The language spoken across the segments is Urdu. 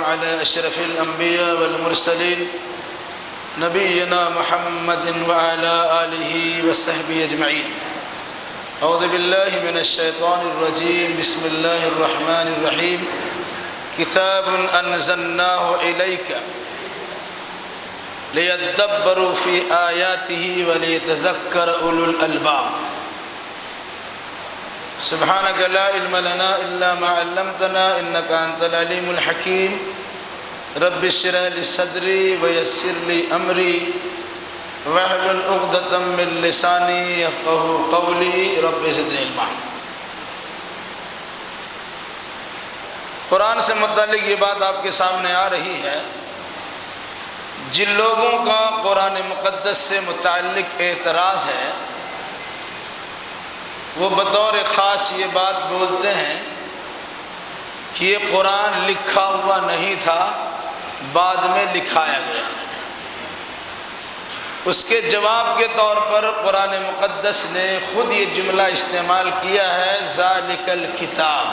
على أشرف الأنبياء والمرسلين نبينا محمد وعلى آله وصحبه أجمعين. أعوذ بالله من الشيطان الرجيم. بسم الله الرحمن الرحيم. كتاب أنزلناه إليك ليدبروا في آياته وليتذكر أولو الألباب. سبحانك لا علم لنا إلا ما علمتنا إنك أنت العليم الحكيم. رب اشرح لي صدري ويسر لي أمري واحلل عقدة من لساني يفقهوا قولي رب زدني علما. قرآن سے متعلق یہ بات آپ کے سامنے آ رہی ہے، جن لوگوں کا قرآن مقدس سے متعلق اعتراض ہے وہ بطور خاص یہ بات بولتے ہیں کہ یہ قرآن لکھا ہوا نہیں تھا، بعد میں لکھایا گیا. اس کے جواب کے طور پر قرآن مقدس نے خود یہ جملہ استعمال کیا ہے، ذالک الکتاب.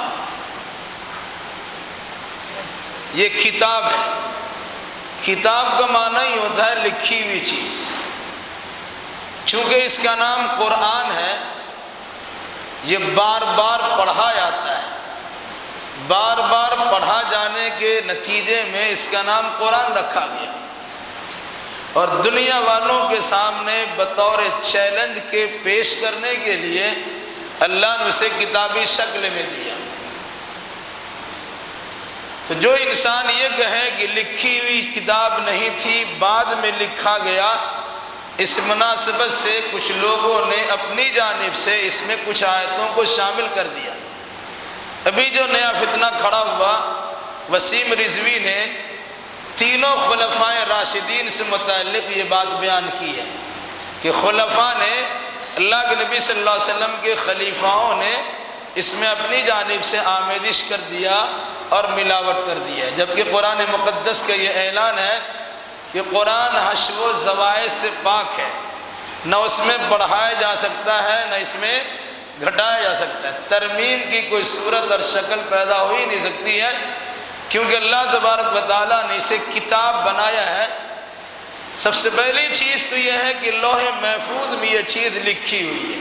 یہ کتاب ہے. کتاب کا معنی ہی ہوتا ہے لکھی ہوئی چیز. چونکہ اس کا نام قرآن ہے، یہ بار بار پڑھا جاتا ہے. بار بار پڑھا جانے کے نتیجے میں اس کا نام قرآن رکھا گیا، اور دنیا والوں کے سامنے بطور چیلنج کے پیش کرنے کے لیے اللہ نے اسے کتابی شکل میں دیا. تو جو انسان یہ کہے کہ لکھی ہوئی کتاب نہیں تھی، بعد میں لکھا گیا، اس مناسبت سے کچھ لوگوں نے اپنی جانب سے اس میں کچھ آیتوں کو شامل کر دیا. ابھی جو نیا فتنہ کھڑا ہوا، وسیم رضوی نے تینوں خلفائے راشدین سے متعلق یہ بات بیان کی ہے کہ خلفاء نے، اللہ کے نبی صلی اللہ علیہ وسلم کے خلیفاؤں نے اس میں اپنی جانب سے آمیزش کر دیا اور ملاوٹ کر دی ہے. جبکہ قرآن مقدس کا یہ اعلان ہے کہ قرآن حشو و زوائد سے پاک ہے، نہ اس میں بڑھایا جا سکتا ہے نہ اس میں گھٹایا جا سکتا ہے. ترمیم کی کوئی صورت اور شکل پیدا ہو ہی نہیں سکتی ہے، کیونکہ اللہ تبارک و تعالیٰ نے اسے کتاب بنایا ہے. سب سے پہلی چیز تو یہ ہے کہ لوح محفوظ میں یہ چیز لکھی ہوئی ہے.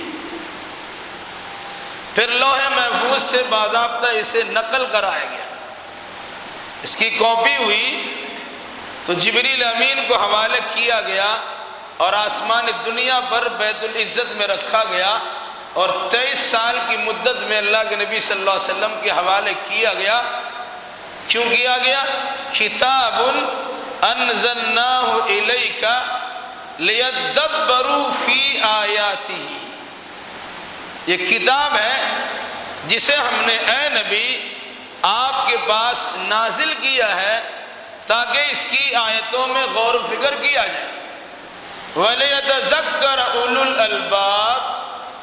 پھر لوح محفوظ سے باضابطہ اسے نقل کرایا گیا. اس کی کاپی ہوئی تو جبریل امین کو حوالے کیا گیا اور آسمان دنیا پر بیت العزت میں رکھا گیا، اور 23 سال کی مدت میں اللہ کے نبی صلی اللہ علیہ وسلم کے حوالے کیا گیا. کیوں کیا گیا؟ کتاب انزلناہ الیک لیدبروا فی آیاتہ. یہ کتاب ہے جسے ہم نے اے نبی آپ کے پاس نازل کیا ہے تاکہ اس کی آیتوں میں غور و فکر کیا جائے. وَلِيَتَذَكَّرَ أُولُو الْأَلْبَابِ،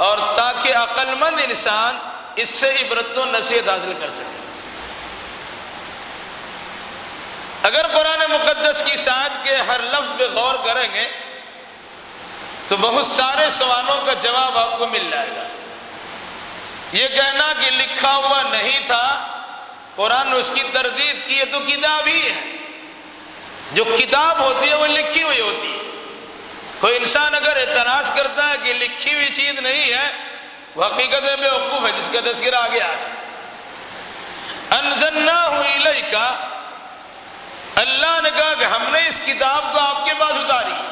اور تاکہ عقل مند انسان اس سے عبرت و نصیحت حاصل کر سکے. اگر قرآن مقدس کی ساتھ کے ہر لفظ پہ غور کریں گے تو بہت سارے سوالوں کا جواب آپ کو مل جائے گا. یہ کہنا کہ لکھا ہوا نہیں تھا، قرآن نے اس کی تردید کی ہے، تو کتاب ہی ہے. جو کتاب ہوتی ہے وہ لکھی ہوئی ہوتی ہے. کوئی انسان اگر اعتراض کرتا ہے کہ لکھی ہوئی چیز نہیں ہے، وہ حقیقت میں بیوقوف ہے، جس کا تذکرہ آگے آ رہا ہے. انزلناہ الیک، اللہ نے کہا کہ ہم نے اس کتاب کو آپ کے پاس اتاری ہے.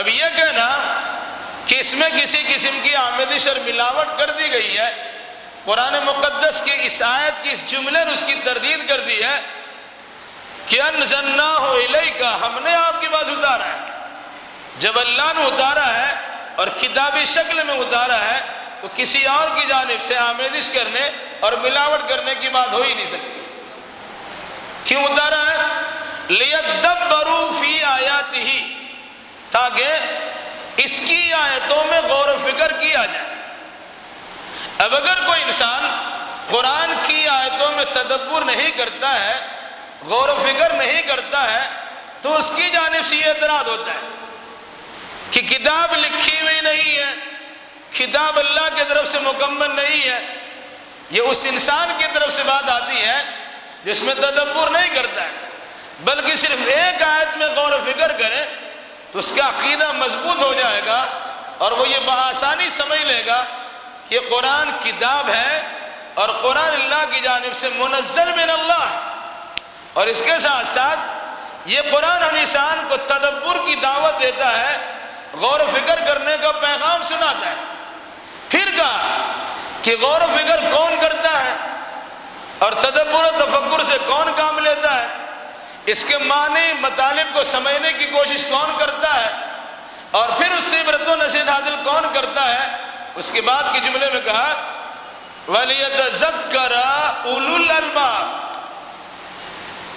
اب یہ کہنا کہ اس میں کسی قسم کی آمیزش اور ملاوٹ کر دی گئی ہے، قرآن مقدس کی اس آیت کی اس جملے نے اس کی تردید کر دی ہے کہ انزلناہ الیک، ہم نے آپ کے پاس اتارا ہے. جب اللہ نے اتارا ہے اور کتابی شکل میں اتارا ہے تو کسی اور کی جانب سے آمیزش کرنے اور ملاوٹ کرنے کی بات ہو ہی نہیں سکتی. کیوں اتارا ہے؟ لیدبروا فی آیاتہ، تاکہ اس کی آیتوں میں غور و فکر کیا جائے. اب اگر کوئی انسان قرآن کی آیتوں میں تدبر نہیں کرتا ہے، غور و فکر نہیں کرتا ہے، تو اس کی جانب سے یہ اعتراض ہوتا ہے کہ کتاب لکھی ہوئی نہیں ہے، کتاب اللہ کی طرف سے مکمل نہیں ہے. یہ اس انسان کی طرف سے بات آتی ہے جس میں تدبر نہیں کرتا ہے بلکہ صرف ایک آیت میں غور و فکر کرے تو اس کا عقیدہ مضبوط ہو جائے گا اور وہ یہ بآسانی سمجھ لے گا کہ قرآن کتاب ہے اور قرآن اللہ کی جانب سے منزل من اللہ ہے، اور اس کے ساتھ ساتھ یہ قرآن ہم انسان کو تدبر کی دعوت دیتا ہے، غور و فکر کرنے کا پیغام سناتا ہے۔ پھر کہا کہ غور و فکر کون کرتا ہے اور تدبر و تفکر سے کون کام لیتا ہے، اس کے معنی مطالب کو سمجھنے کی کوشش کون کرتا ہے اور پھر اس سے عبرت و نصیحت حاصل کون کرتا ہے۔ اس کے بعد کے جملے میں کہا وَلِيَتَذَكَّرَ أُولُو الْأَلْبَابِ،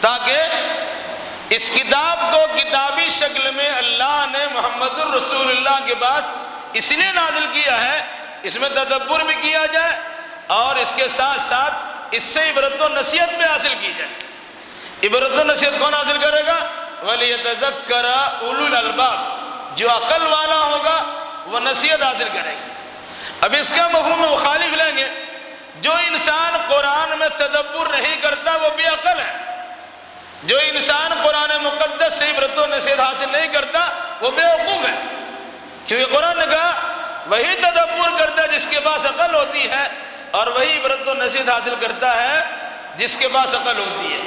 تاکہ اس کتاب کو کتابی شکل میں اللہ نے محمد الرسول اللہ کے پاس اس لیے نازل کیا ہے، اس میں تدبر بھی کیا جائے اور اس کے ساتھ ساتھ اس سے عبرت و نصیحت بھی حاصل کی جائے۔ عبرت و نصیحت کون حاصل کرے گا؟ وَلِيَتَذَكَّرَ أُولُو الْأَلْبَابِ، جو عقل والا ہوگا وہ نصیحت حاصل کرے گا۔ اب اس کا مفہوم مخالف لیں گے، جو انسان قرآن میں تدبر نہیں کرتا وہ بے عقل ہے، جو انسان قرآن مقدس سے عبرت و نصیحت حاصل نہیں کرتا وہ بے وقوف ہے، کیونکہ قرآن نے کہا وہی تدبر کرتا ہے جس کے پاس عقل ہوتی ہے اور وہی عبرت و نصیحت حاصل کرتا ہے جس کے پاس عقل ہوتی ہے۔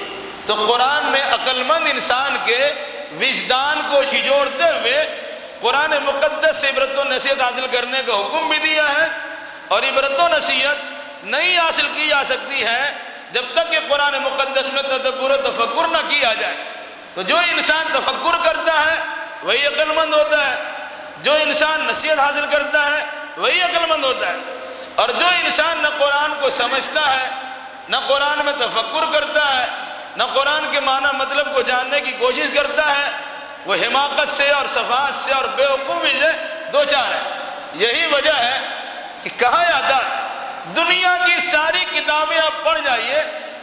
تو قرآن نے عقل مند انسان کے وجدان کو جھنجھوڑتے ہوئے قرآن مقدس سے عبرت و نصیحت حاصل کرنے کا حکم بھی دیا ہے، اور عبرت و نصیحت نہیں حاصل کی جا سکتی ہے جب تک کہ قرآن مقدس میں تدبر و تفکر نہ کیا جائے۔ تو جو انسان تفکر کرتا ہے وہی عقل مند ہوتا ہے، جو انسان نصیحت حاصل کرتا ہے وہی عقل مند ہوتا ہے، اور جو انسان نہ قرآن کو سمجھتا ہے نہ قرآن میں تفکر کرتا ہے نہ قرآن کے معنی مطلب کو جاننے کی کوشش کرتا ہے وہ حماقت سے اور سفاہت سے اور بے وقوفی سے دو چار ہے۔ یہی وجہ ہے کہ کہا جاتا ہے دنیا کی ساری کتابیں آپ پڑھ جائیے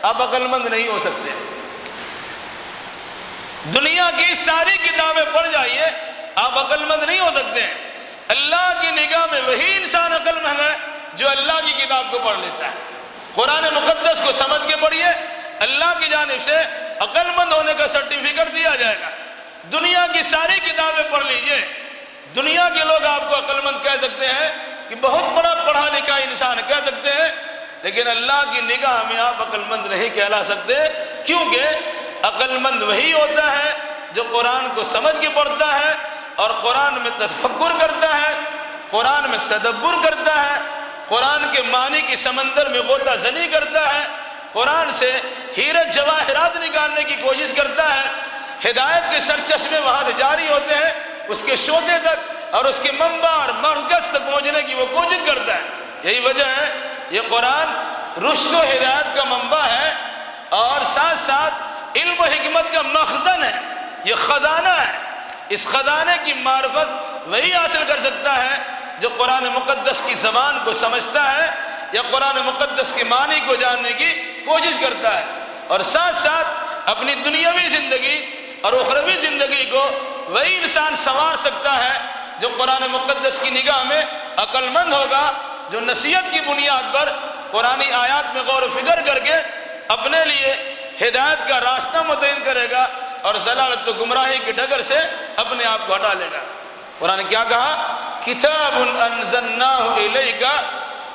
آپ عقل مند نہیں ہو سکتے، دنیا کی ساری کتابیں پڑھ جائیے آپ عقل مند نہیں ہو سکتے ہیں۔ اللہ کی نگاہ میں وہی انسان عقل مند ہے جو اللہ کی کتاب کو پڑھ لیتا ہے۔ قرآن مقدس کو سمجھ کے پڑھیے، اللہ کی جانب سے عقل مند ہونے کا سرٹیفکیٹ دیا جائے گا۔ دنیا کی ساری کتابیں پڑھ لیجئے، دنیا کے لوگ آپ کو عقل مند کہہ سکتے ہیں کہ بہت بڑا پڑھا لکھا انسان کہہ سکتے ہیں، لیکن اللہ کی نگاہ میں آپ عقل مند نہیں کہلا سکتے، کیونکہ عقل مند وہی ہوتا ہے جو قرآن کو سمجھ کے پڑھتا ہے اور قرآن میں تفکر کرتا ہے، قرآن میں تدبر کرتا ہے، قرآن کے معنی کی سمندر میں غوطہ زنی کرتا ہے، قرآن سے ہیرے جواہرات نکالنے کی کوشش کرتا ہے، ہدایت کے سرچشمے وہاں سے جاری ہوتے ہیں اس کے شوتے تک اور اس کے منبع اور مرکز تک پہنچنے کی وہ کوشش کرتا ہے۔ یہی وجہ ہے یہ قرآن رشد و ہدایت کا منبع ہے اور ساتھ ساتھ علم و حکمت کا مخزن ہے، یہ خزانہ ہے۔ اس خزانے کی معرفت وہی حاصل کر سکتا ہے جو قرآن مقدس کی زبان کو سمجھتا ہے یا قرآن مقدس کے معنی کو جاننے کی کوشش کرتا ہے، اور ساتھ ساتھ اپنی دنیاوی زندگی اور اخروی زندگی کو وہی انسان سنوار سکتا ہے جو قرآن مقدس کی نگاہ میں عقل مند ہوگا، جو نصیحت کی بنیاد پر قرآنی آیات میں غور و فکر کر کے اپنے لیے ہدایت کا راستہ متعین کرے گا اور ضلالت و گمراہی کی ڈگر سے اپنے آپ کو ہٹا لے گا۔ قرآن نے کیا کہا؟ کتاب انزلناہ الیک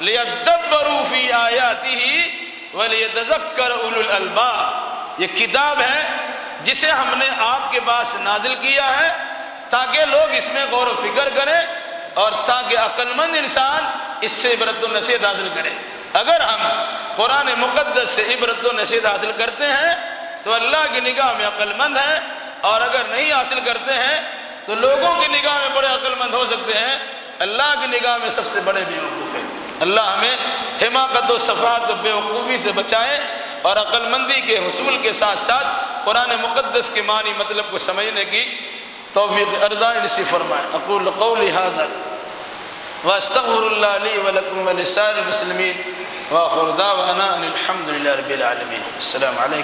لیدبروا فی آیاتہ ولیتذکر اولو الالباب، یہ کتاب ہے جسے ہم نے آپ کے پاس نازل کیا ہے تاکہ لوگ اس میں غور و فکر کریں اور تاکہ عقل مند انسان اس سے عبرت و نصیحت حاصل کرے۔ اگر ہم قرآن مقدس سے عبرت و نصیحت حاصل کرتے ہیں تو اللہ کی نگاہ میں عقل مند ہیں، اور اگر نہیں حاصل کرتے ہیں تو لوگوں کی نگاہ میں بڑے عقل مند ہو سکتے ہیں، اللہ کی نگاہ میں سب سے بڑے بیوقوف ہیں۔ اللہ ہمیں حماقت و سفاہت و بیوقوفی سے بچائے اور عقل مندی کے حصول کے ساتھ ساتھ قرآن مقدس کے معنی مطلب کو سمجھنے کی توفیق عطا نصیب فرمائے۔ اقول قولی ھذا واستغفر اللہ لی ولکم ولسائر المسلمین وآخر دعوانا ان الحمد للہ رب العالمین۔ السلام علیکم۔